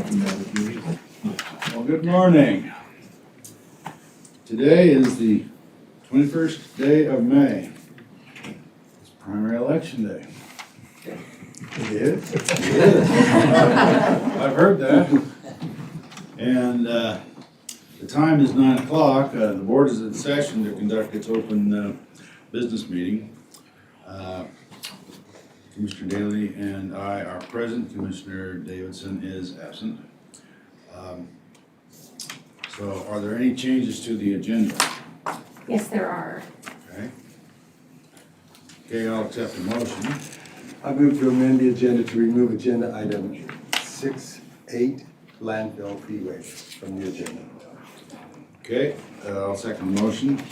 Well, good morning. Today is the 21st day of May. It's primary election day. It is? It is. I've heard that. And the time is 9 o'clock. The board is in session to conduct its open business meeting. Commissioner Daly and I are present. Commissioner Davidson is absent. So are there any changes to the agenda? Yes, there are. Okay. Okay, I'll accept the motion. I move to amend the agenda to remove agenda item 6.8 landfill fee waiver from the agenda. Okay, I'll second the motion.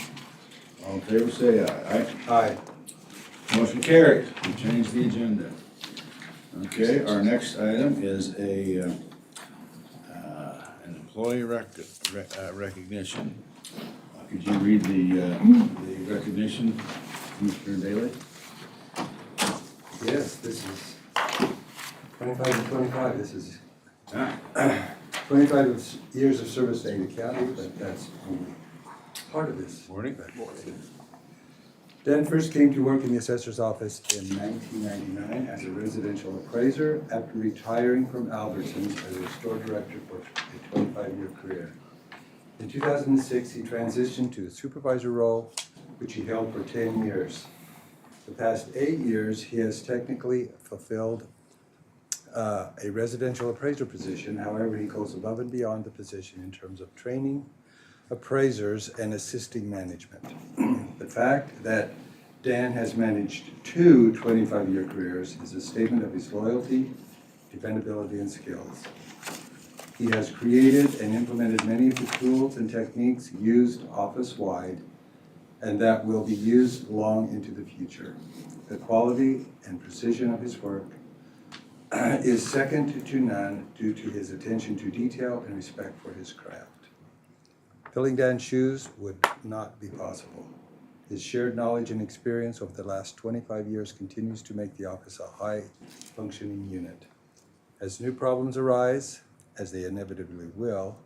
All in favor, say aye. Aye. Motion carries. We changed the agenda. Okay, our next item is an employee recognition. Could you read the recognition, Commissioner Daly? Yes, this is 25 to 25. This is Ah, 25 years of service to Ada County, but that's only part of this. morning. Dan first came to work in the assessor's office in 1999 as a residential appraiser after retiring from Albertsons as a store director for a 25-year career. In 2006, he transitioned to the supervisor role, which he held for 10 years. The past 8 years, he has technically fulfilled a residential appraiser position. However, he goes above and beyond the position in terms of training appraisers and assisting management. The fact that Dan has managed two 25-year careers is a statement of his loyalty, dependability, and skills. He has created and implemented many of the tools and techniques used office-wide and that will be used long into the future. The quality and precision of his work is second to none due to his attention to detail and respect for his craft. Filling Dan's shoes would not be possible. His shared knowledge and experience over the last 25 years continues to make the office a high-functioning unit. As new problems arise, as they inevitably will,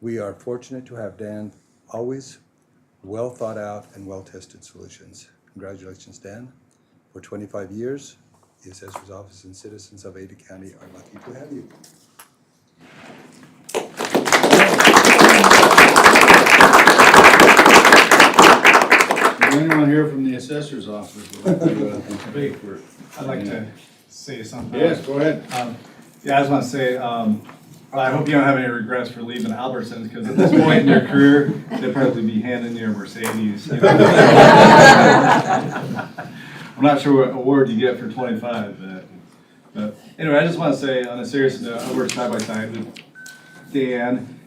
we are fortunate to have Dan always well thought out and well-tested solutions. Congratulations, Dan. For 25 years, the Assessor's Office and citizens of Ada County are lucky to have you. Is anyone here from the assessor's office who would like to speak? I'd like to say something. Yes, go ahead. Yeah, I just want to say, I hope you don't have any regrets for leaving Albertsons, because at this point in your career, they'd probably be handing you a Mercedes. You know? I'm not sure what award you get for 25, but anyway, I just want to say, on a serious note, I worked side by side with Dan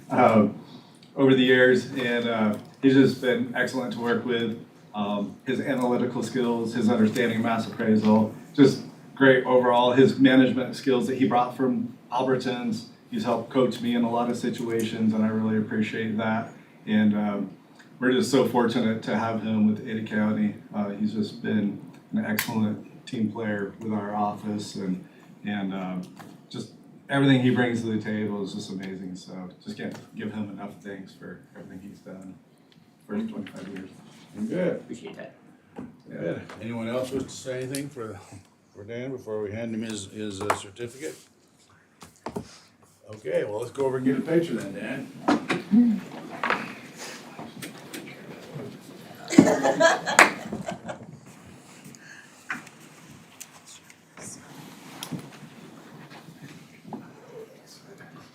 over the years, and he's just been excellent to work with. His analytical skills, his understanding of mass appraisal, just great overall. His management skills that he brought from Albertsons, he's helped coach me in a lot of situations, and I really appreciate that. And we're just so fortunate to have him with Ada County. He's just been an excellent team player with our office, and just everything he brings to the table is just amazing. So just can't give him enough thanks for everything he's done for 25 years. Good. Appreciate that. Good. Anyone else wish to say anything for Dan before we hand him his certificate? Okay, well, let's go over and get a picture then, Dan.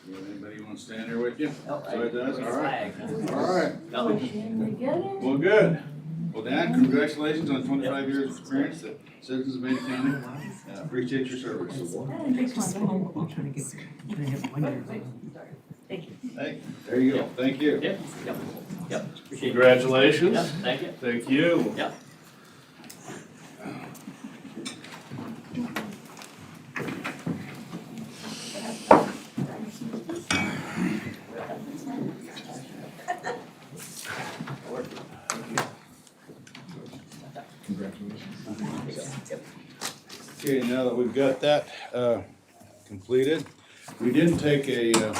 Anybody want to stand there with you? Oh, So it does? All right. Flag. All right. No. Well, good. Well, Dan, congratulations on 25 years of experience at Citizens of Ada County. Appreciate your service. Thank you. Hey, there you go. Thank you. Yep, yep, yep. Appreciate it. Congratulations. Yep, thank you. Thank you. Yep. Okay, now that we've got that completed, We didn't take an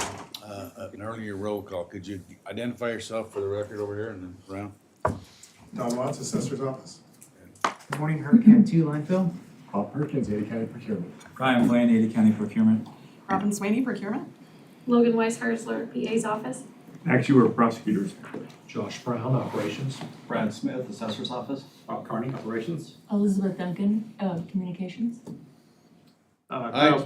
earlier roll call. Could you identify yourself for the record over here and then round? Don Watts, Assessor's Office. Good morning, Hurricane 2 landfill. Bob Perkins, Ada County Procurement. Brian Blaine, Ada County Procurement. Robin Swaney, Procurement. Logan Weisharsler, PA's office. Actuary prosecutors. Josh Brown, Operations. Brad Smith, Assessor's Office. Bob Carney, Operations. Elizabeth Duncan, Communications.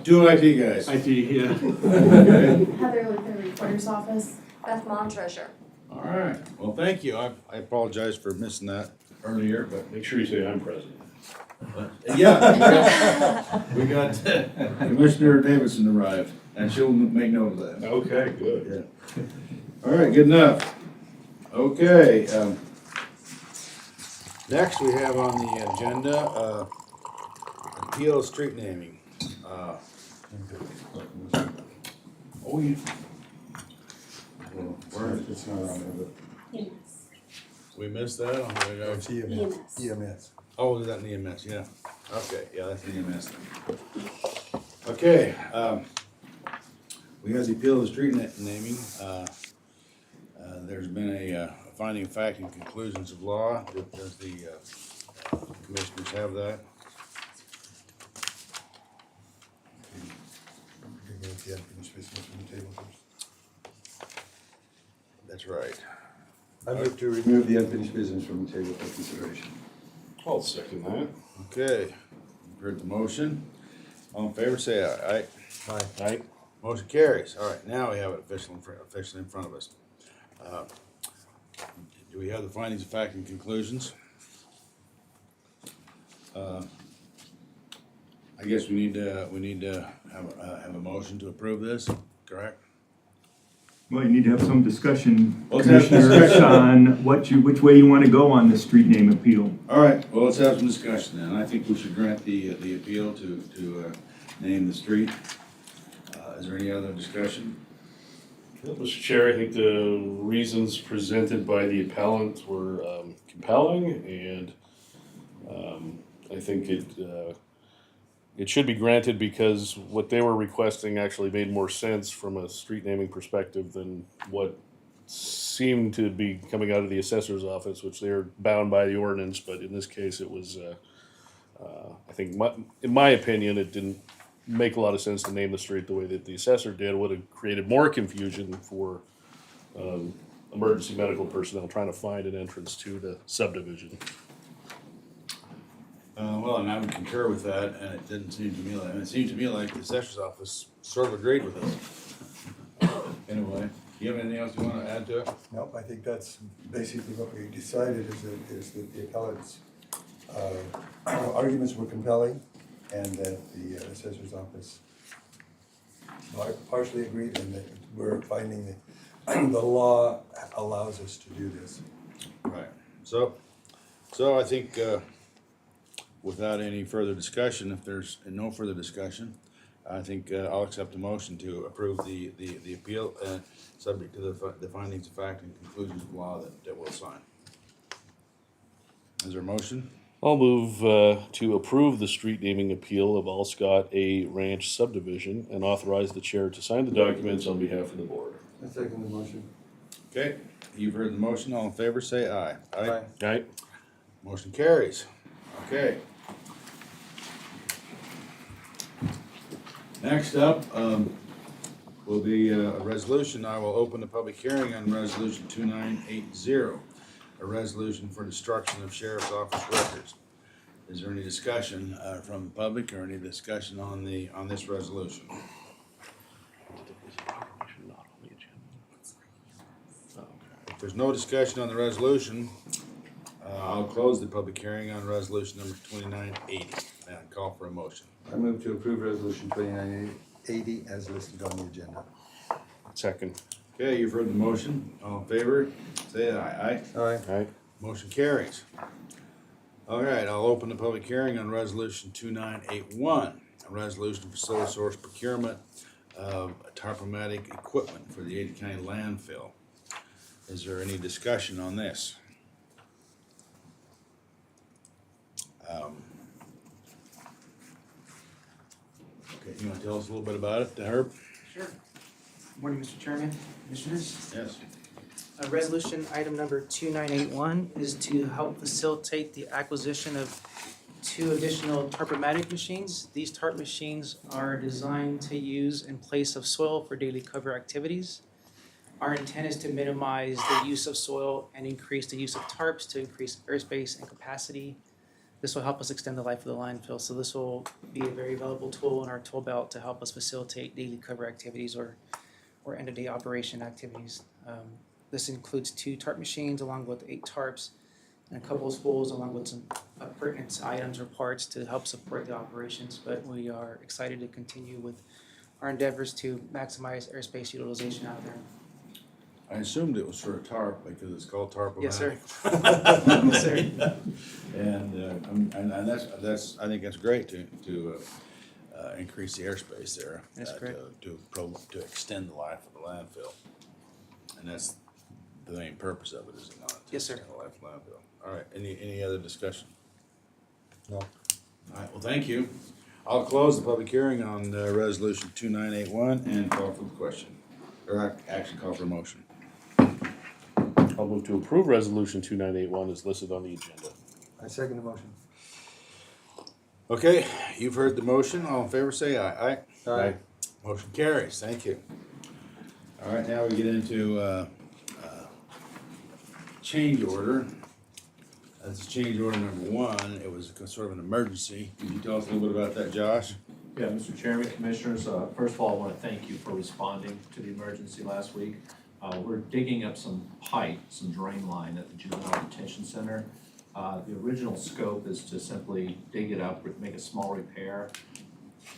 Two IT guys. IT, yeah. Okay. Heather Luther, Recorder's office. Beth Mom, treasurer. All right, well, thank you. I apologize for missing that earlier, but. Make sure you say I'm president. Yeah. We got Commissioner Davidson arrived, and she'll make note of that. Okay, good. Yeah. All right, good enough. Okay, next we have on the agenda, appeal of street naming. Oh, you. It's not on there, but We missed that? Oh, my God. it's EMS. EMS. Oh, is that an EMS? Yeah. Okay, yeah, that's an EMS thing. Okay, we have the appeal of the street naming. There's been a finding of fact and conclusions of law. Does the commissioners have that? The unfinished business from the table first. That's right. I move to remove the unfinished business from the table for consideration. I'll second that. Okay, you've heard the motion. All in favor, say aye. Aye. Aye. Motion carries. All right, now we have it officially in front of us. Do we have the findings of fact and conclusions? I guess we need to have a motion to approve this, correct? Well, you need to have some discussion, Let's have commissioners, discussion. on which way you want to go on the street name appeal. All right, well, let's have some discussion then. I think we should grant the appeal to name the street. Is there any other discussion? Mr. Chair, I think the reasons presented by the appellant were compelling, and I think it should be granted because what they were requesting actually made more sense from a street naming perspective than what seemed to be coming out of the assessor's office, which they're bound by the ordinance, but in this case, it was, I think, in my opinion, it didn't make a lot of sense to name the street the way that the assessor did. It would have created more confusion for emergency medical personnel trying to find an entrance to the subdivision. Well, and I would concur with that, and it didn't seem to me like, it seemed to me like the assessor's office sort of agreed with us. Anyway, do you have anything else you want to add to it? Nope, I think that's basically what we decided is that the appellant's arguments were compelling and that the assessor's office partially agreed and that we're finding that the law allows us to do this. Right. So I think, without any further discussion, if there's no further discussion, I think I'll accept a motion to approve the appeal, subject to the findings of fact and conclusions of law that we'll sign. Is there a motion? I'll move to approve the street naming appeal of Allscott A Ranch subdivision and authorize the chair to sign the documents on behalf of the board. I second the motion. Okay, you've heard the motion. All in favor, say aye. Aye. Aye. Motion carries. Okay. Next up, will be a resolution. I will open the public hearing on resolution 2980, a resolution for destruction of sheriff's office records. Is there any discussion from the public or any discussion on this resolution? If there's no discussion on the resolution, I'll close the public hearing on resolution number 2980 and call for a motion. I move to approve resolution 2980 as listed on the agenda. Second. Okay, you've heard the motion. All in favor, say aye. Aye. Aye. Aye. Motion carries. All right, I'll open the public hearing on resolution 2981, a resolution for sole source procurement of tarpomatic equipment for the Ada County landfill. Is there any discussion on this? Okay, you want to tell us a little bit about it, Herb? Sure. Morning, Mr. Chairman, Commissioners. Yes. Resolution item number 2981 is to help facilitate the acquisition of 2 additional tarpomatic machines. These tarp machines are designed to use in place of soil for daily cover activities. Our intent is to minimize the use of soil and increase the use of tarps to increase airspace and capacity. This will help us extend the life of the landfill, so this will be a very valuable tool in our tool belt to help us facilitate daily cover activities or end-of-day operation activities. This includes 2 tarp machines along with 8 tarps and a couple of spools along with some pertinent items or parts to help support the operations. But we are excited to continue with our endeavors to maximize airspace utilization out there. I assumed it was for a tarp because it's called tarpomatic. Yes, sir. Yes, sir. And that's, I think that's great to increase the airspace there. That's correct. To extend the life of the landfill. And that's the main purpose of it, is it not? To Yes, sir. extend the life of the landfill. All right, any other discussion? No. All right, well, thank you. I'll close the public hearing on resolution 2981 and call for the question. Or actually call for a motion. I'll move to approve resolution 2981 as listed on the agenda. I second the motion. Okay, you've heard the motion. All in favor, say aye. Aye. Aye. Motion carries. Thank you. All right, now we get into change order. That's change order number 1. It was sort of an emergency. Can you tell us a little bit about that, Josh? Yeah, Mr. Chairman, Commissioners, first of all, I want to thank you for responding to the emergency last week. We're digging up some pipe, some drain line at the Juvenile Detention Center. The original scope is to simply dig it up, make a small repair.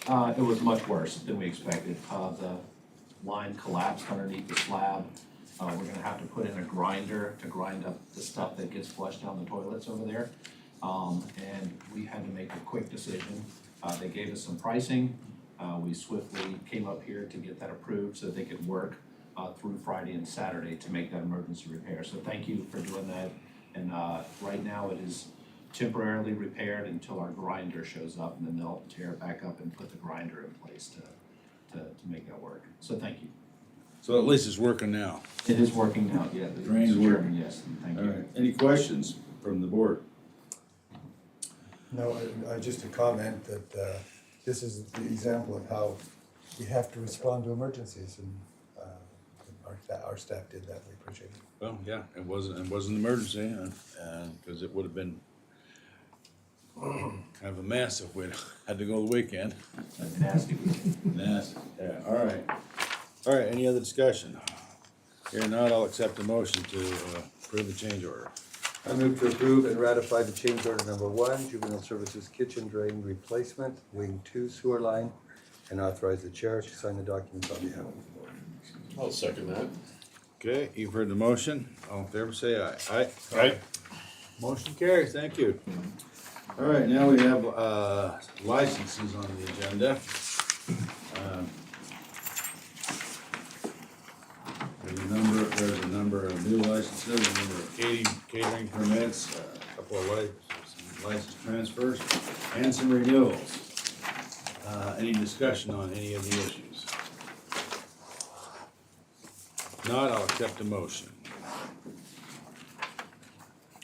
It was much worse than we expected. The line collapsed underneath the slab. We're gonna have to put in a grinder to grind up the stuff that gets flushed down the toilets over there. And we had to make a quick decision. They gave us some pricing. We swiftly came up here to get that approved so they could work through Friday and Saturday to make that emergency repair. So thank you for doing that. And right now it is temporarily repaired until our grinder shows up, and then they'll tear it back up and put the grinder in place to make that work. So thank you. So at least it's working now. It is working now, yeah. Drain's Mr. Chairman, working. yes, and thank All you. right, any questions from the board? No, just a comment that this is the example of how we have to respond to emergencies, and our staff did that. We appreciate it. Well, yeah, it wasn't an emergency, because it would have been kind of a mess if we'd had to go the weekend. That's nasty. Nasty, yeah, all right. All right, any other discussion? Here not, I'll accept the motion to approve the change order. I move to approve and ratify the change order number 1, Juvenile Services Kitchen Drain Replacement, Wing 2 Sewer Line, and authorize the chair to sign the documents on behalf of the board. I'll second that. Okay, you've heard the motion. All in favor, say aye. Aye. Aye. Motion carries, thank you. All right, now we have licenses on the agenda. There's a number of new licenses, a number of catering permits, a couple of license transfers, and some renewals. Any discussion on any of the issues? Not, I'll accept the motion.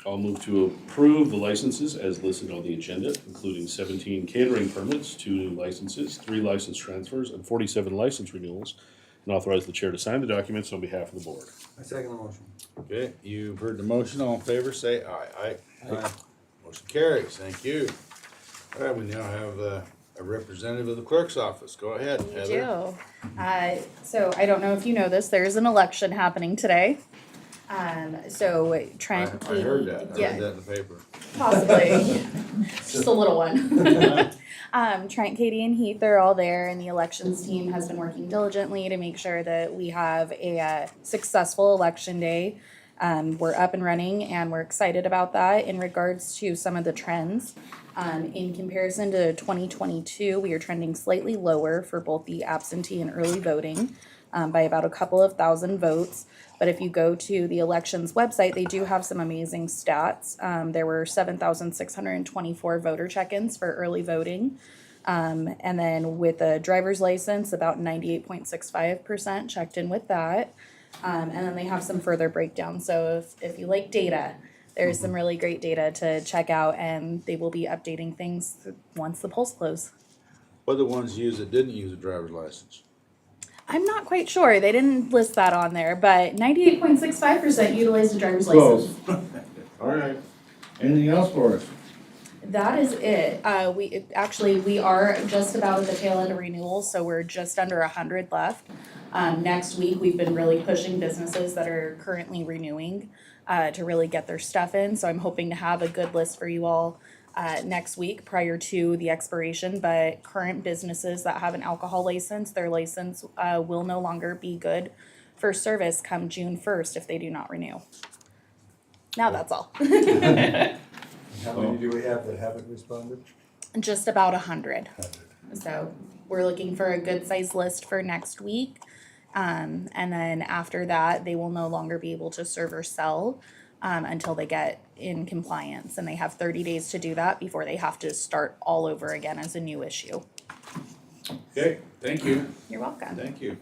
I'll move to approve the licenses as listed on the agenda, including 17 catering permits, 2 new licenses, 3 license transfers, and 47 license renewals, and authorize the chair to sign the documents on behalf of the board. I second the motion. Okay, you've heard the motion. All in favor, say aye. Aye. Aye. Motion carries. Thank you. All right, we now have a representative of the clerk's office. Go ahead, We Heather. do. So I don't know if you know this, there's an election happening today. So Trent. I heard that. I Yeah, read that in the paper. possibly. Just a little one. Trent, Katie, and Heath are all there, and the elections team has been working diligently to make sure that we have a successful election day. We're up and running, and we're excited about that. In regards to some of the trends, in comparison to 2022, we are trending slightly lower for both the absentee and early voting by about a couple of thousand votes. But if you go to the elections website, they do have some amazing stats. There were 7,624 voter check-ins for early voting. And then with a driver's license, about 98.65% checked in with that. And then they have some further breakdown. So if you like data, there's some really great data to check out, and they will be updating things once the polls close. What are the ones used that didn't use a driver's license? I'm not quite sure. They didn't list that on there, but 98.65% utilized a driver's Close. license. All right. Anything else for us? That is it. We are just about at the tail end of renewals, so we're just under 100 left. Next week, we've been really pushing businesses that are currently renewing to really get their stuff in. So I'm hoping to have a good list for you all next week prior to the expiration. But current businesses that have an alcohol license, their license will no longer be good for service come June 1st if they do not renew. Now that's all. How many do we have that haven't responded? Just about 100. So we're looking for a good sized list for next week. And then after that, they will no longer be able to serve or sell until they get in compliance. And they have 30 days to do that before they have to start all over again as a new issue. Okay, thank you. You're welcome. Thank you.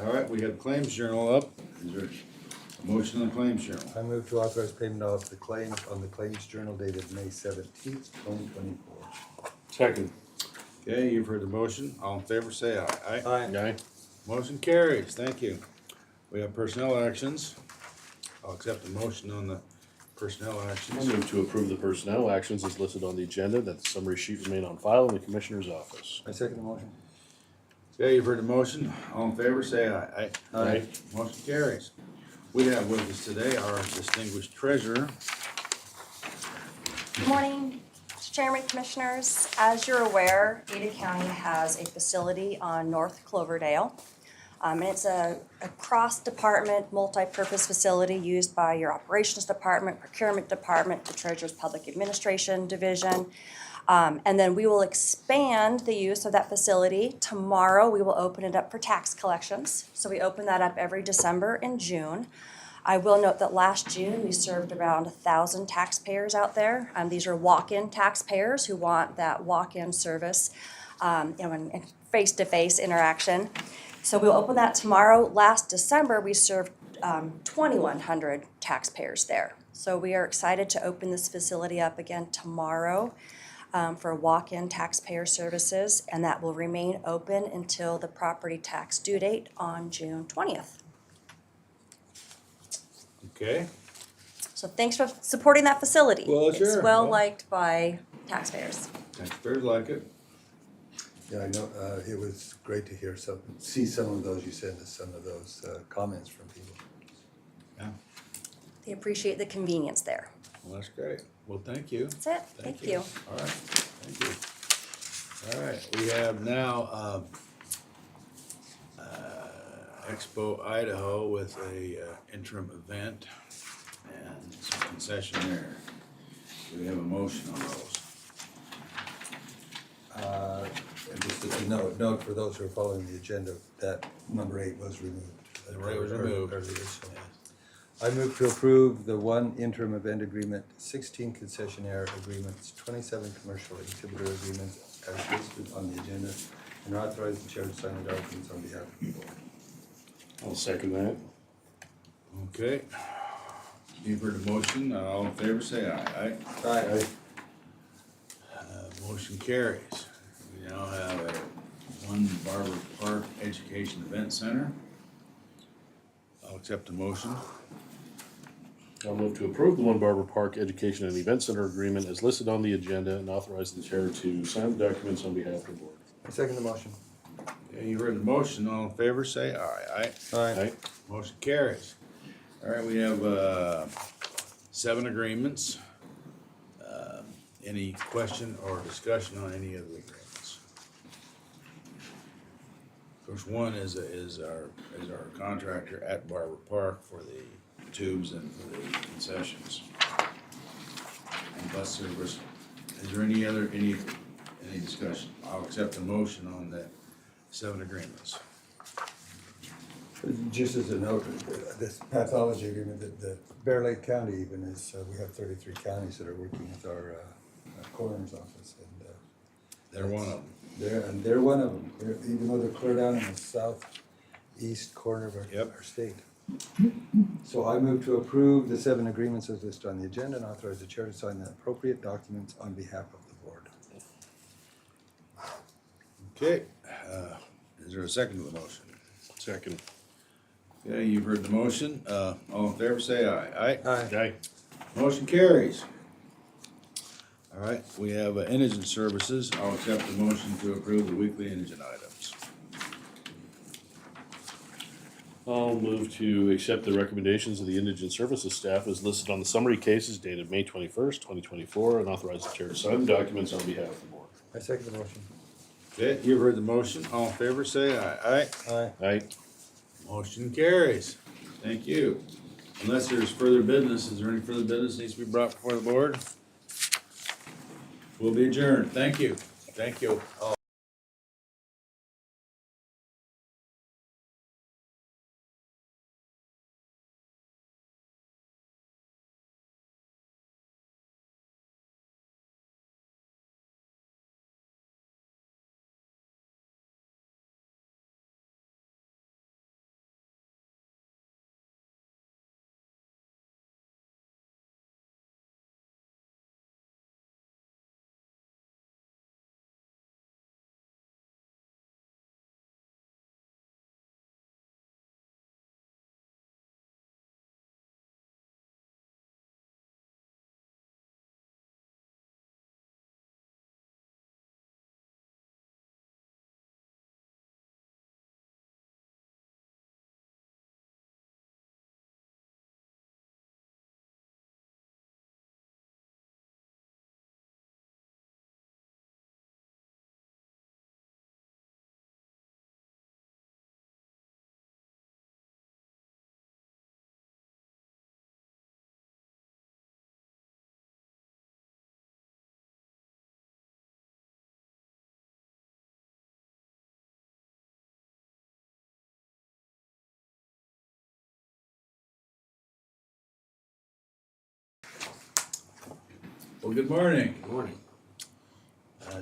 All right, we have claims journal up. Is there a motion on the claims journal? I move to authorize payment of the claims on the claims journal dated May 17th, 2024. Second. Okay, you've heard the motion. All in favor, say aye. Aye. Aye. Motion carries. Thank you. We have personnel actions. I'll accept the motion on the personnel I actions. move to approve the personnel actions as listed on the agenda, that the summary sheet remain on file in the Commissioner's office. I second the motion. Okay, you've heard the motion. All in favor, say aye. Aye. Aye. Motion carries. We have with us today our distinguished treasurer. Good morning, Mr. Chairman, Commissioners. As you're aware, Ada County has a facility on North Cloverdale. And it's a cross-department, multi-purpose facility used by your operations department, procurement department, the Treasurer's Public Administration Division. And then we will expand the use of that facility. Tomorrow, we will open it up for tax collections. So we open that up every December and June. I will note that last June, we served around 1,000 taxpayers out there. These are walk-in taxpayers who want that walk-in service, and face-to-face interaction. So we'll open that tomorrow. Last December, we served 2,100 taxpayers there. So we are excited to open this facility up again tomorrow for walk-in taxpayer services, and that will remain open until the property tax due date on June 20th. Okay. So thanks for supporting that facility. Well, sure. It's well liked by taxpayers. Taxpayers like it. Yeah, I know, it was great to see some of those, you sent us some of those comments from people. Yeah. They appreciate the convenience there. Well, that's great. Well, thank you. That's it. Thank you. All right, thank you. All right, we have now Expo Idaho with a interim event and some concession there. Do we have a motion on those? And just a note for those who are following the agenda, that number 8 was removed. Number 8 was removed. Earlier, so. I move to approve the 1 interim event agreement, 16 concessionaire agreements, 27 commercial exhibitor agreements as listed on the agenda, and authorize the chair to sign the documents on behalf of the board. I'll second that. Okay. You've heard the motion. All in favor, say aye. Aye. Aye. Motion carries. We now have a One Barber Park Education Event Center. I'll accept the motion. I'll move to approve the One Barber Park Education and Event Center agreement as listed on the agenda and authorize the chair to sign the documents on behalf of the board. I second the motion. Okay, you heard the motion. All in favor, say aye. Aye. Aye. Motion carries. All right, we have 7 agreements. Any question or discussion on any of the agreements? Of course, one is our contractor at Barber Park for the tubes and for the concessions and bus service. Is there any discussion? I'll accept the motion on the 7 agreements. Just as a note, this pathology agreement, the Bear Lake County even is, we have 33 counties that are working with our coroner's office, and They're one of them. They're one of them, even though they're clear down in the southeast corner of Yep. our state. So I move to approve the 7 agreements as listed on the agenda and authorize the chair to sign the appropriate documents on behalf of the board. Okay, is there a second to the motion? Second. Okay, you've heard the motion. All in favor, say aye. Aye? Aye. Aye. Motion carries. All right, we have indigent services. I'll accept the motion to approve the weekly indigent items. I'll move to accept the recommendations of the indigent services staff as listed on the summary cases dated May 21st, 2024, and authorize the chair to sign the documents on behalf of the board. I second the motion. Okay, you've heard the motion. All in favor, say aye. Aye? Aye. Aye. Motion carries. Thank you. Unless there's further business, is there any further business needs to be brought before the board? We'll be adjourned. Thank you. Thank you. Well, good morning. Good morning.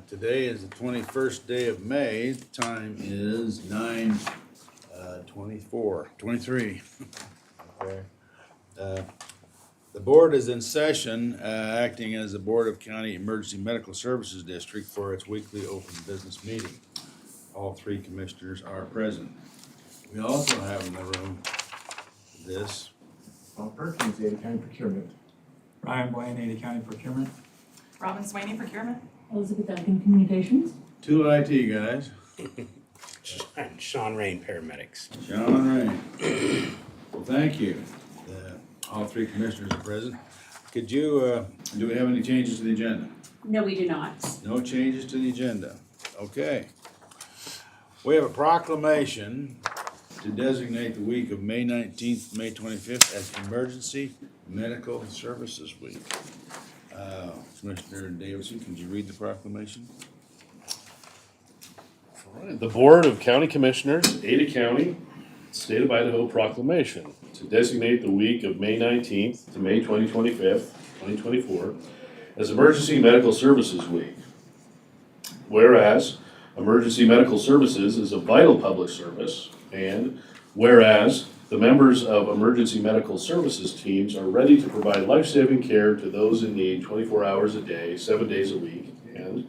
Today is the 21st day of May. The time is 9:23. Okay. The board is in session, acting as the Board of County Emergency Medical Services District for its weekly open business meeting. All 3 commissioners are present. We also have in the room this. Bob Perkins, Ada County Procurement. Ryan Blaine, Ada County Procurement. Robin Swaney, Procurement. Elizabeth Duncan, Communications. 2 IT guys. Sean Rain, Paramedics. Sean Rain. Well, thank you. All 3 commissioners are present. Could you, do we have any changes to the agenda? No, we do not. No changes to the agenda. Okay. We have a proclamation to designate the week of May 19th, May 25th as Emergency Medical Services Week. Commissioner Davidson, could you read the proclamation? All right. The Board of County Commissioners, Ada County, State of Idaho proclamation to designate the week of May 19th to May 25th, 2024 as Emergency Medical Services Week. Whereas emergency medical services is a vital public service, and whereas the members of emergency medical services teams are ready to provide life-saving care to those in need 24 hours a day, 7 days a week, and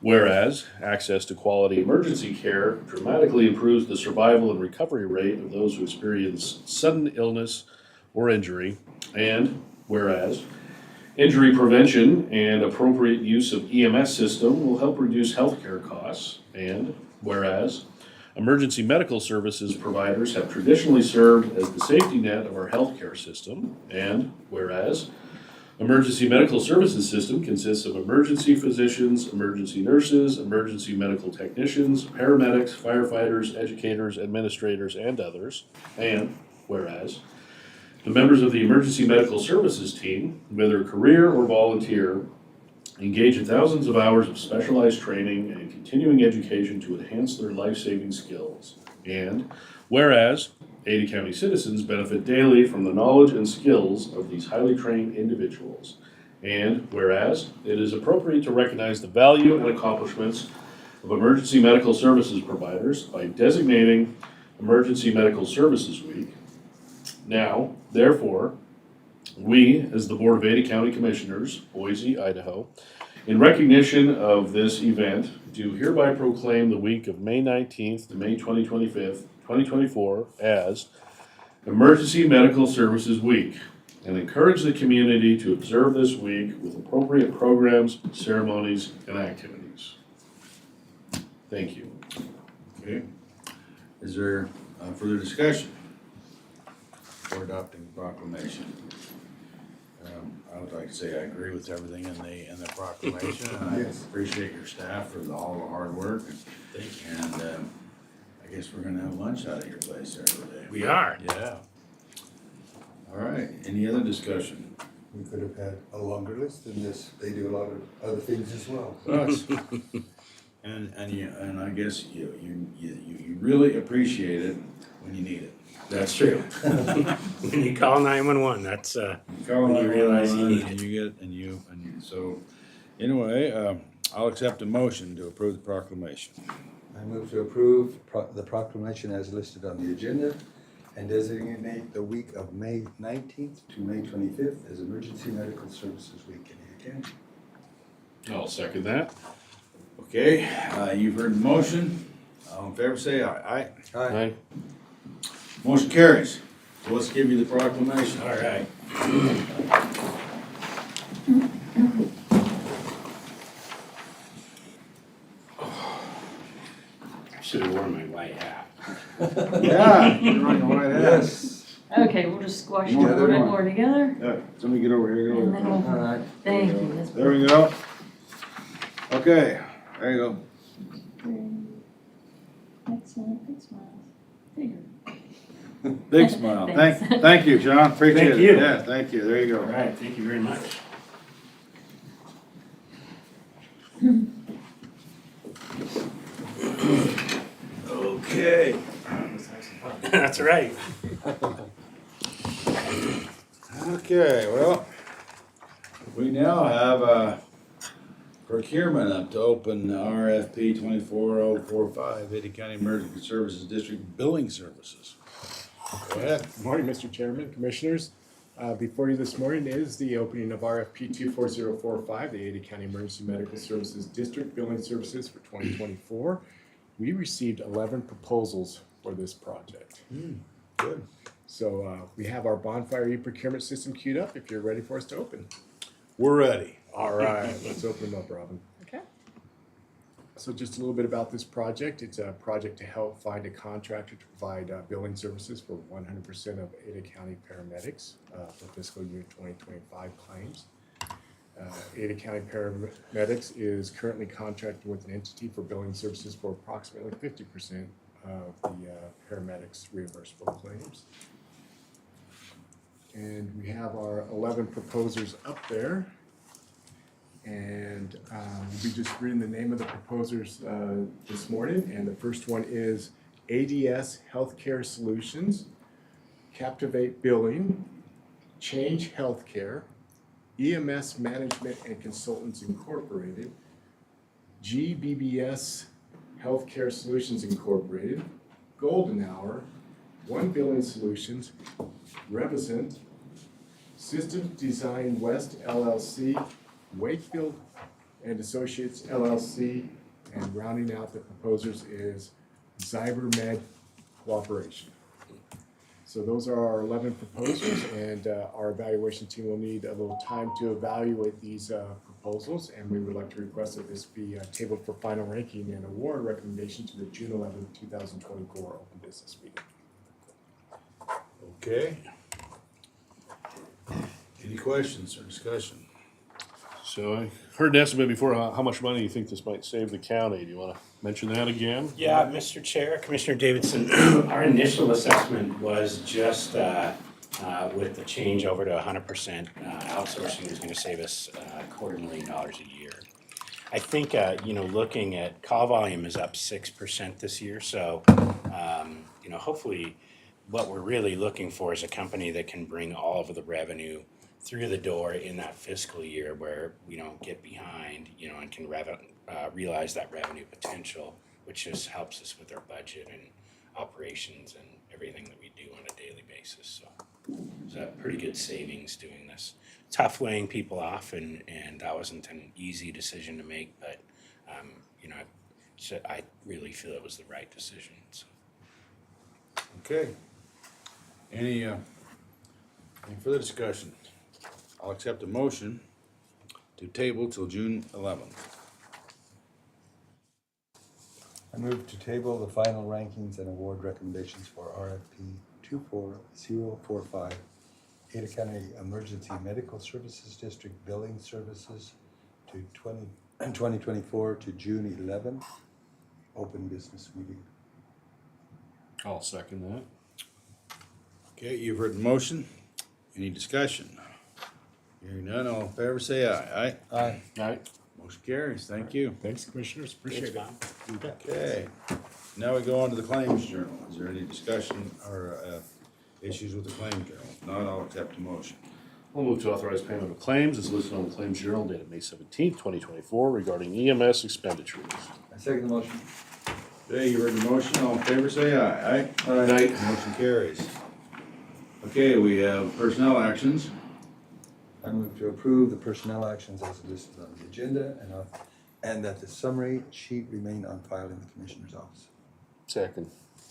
whereas access to quality emergency care dramatically improves the survival and recovery rate of those who experience sudden illness or injury, and whereas injury prevention and appropriate use of EMS system will help reduce healthcare costs, and whereas emergency medical services providers have traditionally served as the safety net of our healthcare system, and whereas emergency medical services system consists of emergency physicians, emergency nurses, emergency medical technicians, paramedics, firefighters, educators, administrators, and others, and whereas the members of the emergency medical services team, whether career or volunteer, engage in thousands of hours of specialized training and continuing education to enhance their life-saving skills. And whereas Ada County citizens benefit daily from the knowledge and skills of these highly trained individuals. And whereas it is appropriate to recognize the value and accomplishments of emergency medical services providers by designating Emergency Medical Services Week. Now, therefore, we, as the Board of Ada County Commissioners, Boise, Idaho, in recognition of this event, do hereby proclaim the week of May 19th to May 2024 as Emergency Medical Services Week, and encourage the community to observe this week with appropriate programs, ceremonies, and activities. Thank you. Okay. Is there further discussion for adopting the proclamation? I would like to say I agree with everything in the proclamation. And I appreciate your staff for all the hard work. And I guess we're gonna have lunch out at your place there today. We are. Yeah. All right, any other discussion? We could have had a longer list than this. They do a lot of other things as well. Us. And I guess you really appreciate it when you need it. That's true. When you call 911, that's when you realize you need it. So, anyway, I'll accept a motion to approve the proclamation. I move to approve the proclamation as listed on the agenda and designate the week of May 19th to May 25th as Emergency Medical Services Week in Ada County. I'll second that. Okay, you've heard the motion. All in favor, say aye. Aye. Aye. Motion carries. So let's give you the proclamation. All right. Should have worn my white hat. Yeah, you're running white ass. Okay, we'll just squash it a Yeah, little bit they're more together. Yeah, somebody get over here, get And over then here. we'll, All right. thank you. That's There we go. Okay, there you go. excellent, big smiles. Bigger. Big smile. Thanks. Thank you, John. Appreciate it. Thank you. Yeah, thank you. There you All go. right, thank you very much. Okay. That's right. Okay, well, we now have a procurement up to open RFP 24045, Ada County Emergency Services District Billing Services. Go ahead. Good morning, Mr. Chairman, Commissioners. Before you this morning is the opening of RFP 24045, the Ada County Emergency Medical Services District Billing Services for 2024. We received 11 proposals for this project. Good. So we have our bonfire e-procurement system queued up if you're ready for us to open. We're ready. All right, let's open them up, Robin. Okay. So just a little bit about this project. It's a project to help find a contractor to provide billing services for 100% of Ada County paramedics for fiscal year 2025 claims. Ada County Paramedics is currently contracted with an entity for billing services for approximately 50% of the paramedics reimbursable claims. And we have our 11 proposers up there. And we'll be just reading the name of the proposers this morning. And the first one is ADS Healthcare Solutions, Captivate Billing, Change Healthcare, EMS Management and Consultants Incorporated, GBBS Healthcare Solutions Incorporated, Golden Hour, One Billing Solutions, Revizent, System Design West LLC, Wakefield and Associates LLC, and rounding out the proposers is Zybermed Cooperation. So those are our 11 proposals, and our evaluation team will need a little time to evaluate these proposals, and we would like to request that this be tabled for final ranking and award recommendation to the June 11, 2024 open business meeting. Okay. Any questions or discussion? So I heard an estimate before, how much money you think this might save the county? Do you want to mention that again? Yeah, Mr. Chair, Commissioner Davidson, our initial assessment was just with the change over to 100% outsourcing is going to save us $250,000 a year. I think, looking at call volume is up 6% this year. So, hopefully what we're really looking for is a company that can bring all of the revenue through the door in that fiscal year where we don't get behind, and can realize that revenue potential, which just helps us with our budget and operations and everything that we do on a daily basis. So it's a pretty good savings doing this. Tough laying people off, and that wasn't an easy decision to make, but I really feel it was the right decision. So. Okay. Any further discussion? I'll accept a motion to table till June 11th. I move to table the final rankings and award recommendations for RFP 24045, Ada County Emergency Medical Services District Billing Services to 2024 to June 11th, open business meeting. I'll second that. Okay, you've heard the motion. Any discussion? Hearing none, all in favor say aye. Aye? Aye. Aye. Motion carries. Thank you. Thanks, Commissioners. Appreciate it. Okay, now we go on to the claims journal. Is there any discussion or issues with the claims journal? If not, I'll accept the motion. I'll move to authorize payment of claims as listed on the Claims Journal dated May 17th, 2024 regarding EMS expenditures. I second the motion. Okay, you heard the motion. All in favor say aye. Aye? Aye. Motion carries. Okay, we have personnel actions. I move to approve the personnel actions as listed on the agenda and that the summary sheet remain on file in the Commissioner's office. Second.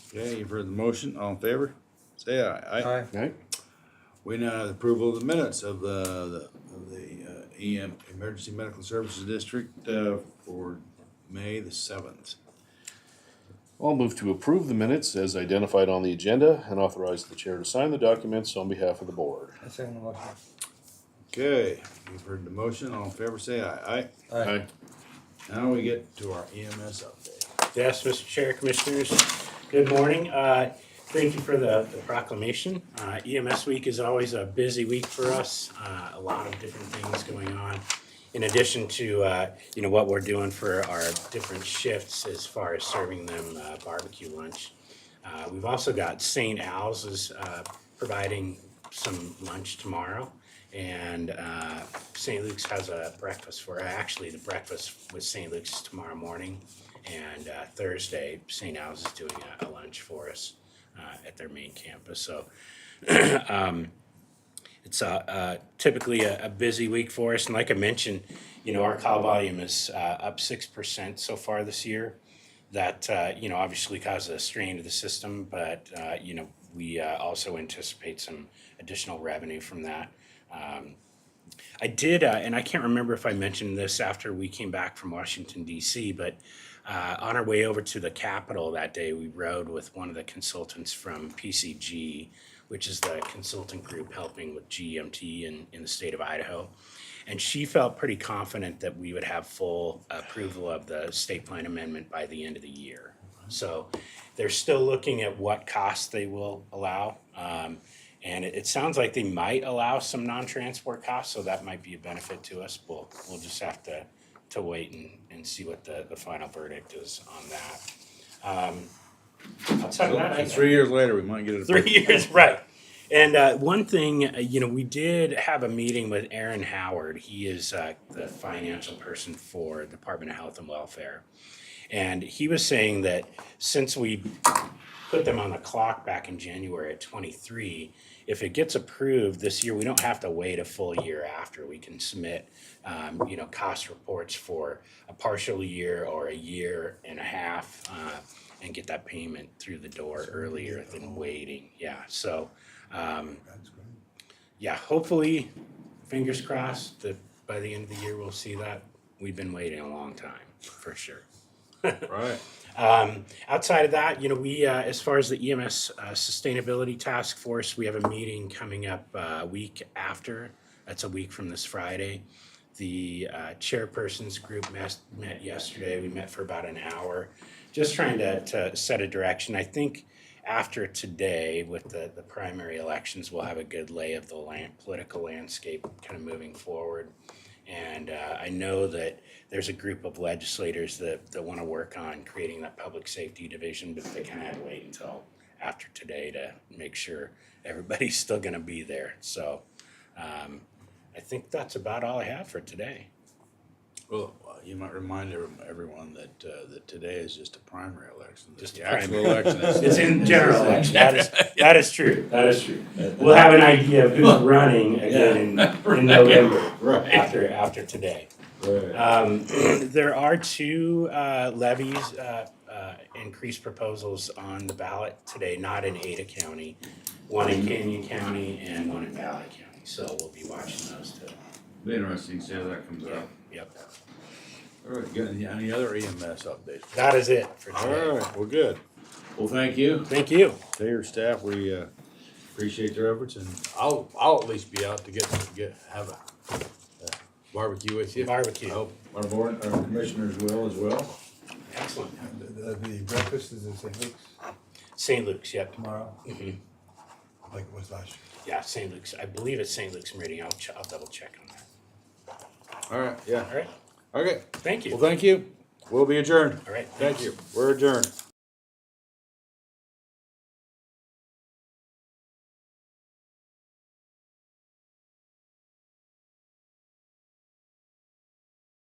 Okay, you've heard the motion. All in favor? Say aye. Aye. Aye. We now have the approval of the minutes of the EM Emergency Medical Services District for May the 7th. I'll move to approve the minutes as identified on the agenda and authorize the chair to sign the documents on behalf of the board. I second the motion. Okay, you've heard the motion. All in favor say aye. Aye. Now we get to our EMS update. Yes, Mr. Chair, Commissioners, good morning. Thank you for the proclamation. EMS week is always a busy week for us. A lot of different things going on. In addition to what we're doing for our different shifts as far as serving them barbecue lunch. We've also got St. Al's is providing some lunch tomorrow. And St. Luke's has a breakfast actually the breakfast with St. Luke's tomorrow morning. And Thursday, St. Al's is doing a lunch for us at their main campus. So it's typically a busy week for us. And like I mentioned, our call volume is up 6% so far this year. That, obviously causes a strain to the system, but, we also anticipate some additional revenue from that. I did, and I can't remember if I mentioned this after we came back from Washington, D.C., but on our way over to the Capitol that day, we rode with one of the consultants from PCG, which is the consulting group helping with GMT in the state of Idaho. And she felt pretty confident that we would have full approval of the state plan amendment by the end of the year. So they're still looking at what costs they will allow. And it sounds like they might allow some non-transport costs, so that might be a benefit to us. We'll just have to wait and see what the final verdict is on that. Outside of that, 3 years later, we might get it. 3 years, right. And one thing, we did have a meeting with Aaron Howard. He is the financial person for Department of Health and Welfare. And he was saying that since we put them on the clock back in January of 23, if it gets approved this year, we don't have to wait a full year after. We can submit, cost reports for a partial year or a year and a half and get that payment through the door earlier than waiting. Yeah, so, hopefully, fingers crossed that by the end of the year we'll see that. We've been waiting a long time, for sure. Right. Outside of that, we, as far as the EMS Sustainability Task Force, we have a meeting coming up a week after. That's a week from this Friday. The chairpersons group met yesterday. We met for about an hour, just trying to set a direction. I think after today, with the primary elections, we'll have a good lay of the political landscape kind of moving forward. And I know that there's a group of legislators that want to work on creating that public safety division, but they kind of had to wait until after today to make sure everybody's still going to be there. So I think that's about all I have for today. Well, you might remind everyone that today is just a primary election. Just The a actual primary. election is. It's in general election. That is true. That is true. We'll have an idea of who's running again in November Right. after today. There are two levies increase proposals on the ballot today, not in Ada County, one in Canyon County and one in Valley County. So we'll be watching those too. Be interesting to see how that comes out. Yep. All right, got any other EMS updates? That is it for All today. right, well, good. Well, thank you. Thank you. To your staff, we appreciate their efforts, and I'll at least be out to have a barbecue with you. Barbecue. I hope our board, our commissioners will as well. Excellent. The breakfast is in St. Luke's St. Luke's, yep. tomorrow, Mm-hmm. like it was last year. Yeah, St. Luke's. I believe it's St. Luke's Meridian. I'll double check on that. All right, yeah. All right. Okay. Thank you. Well, thank you. We'll be adjourned. All right. Thank you. We're adjourned.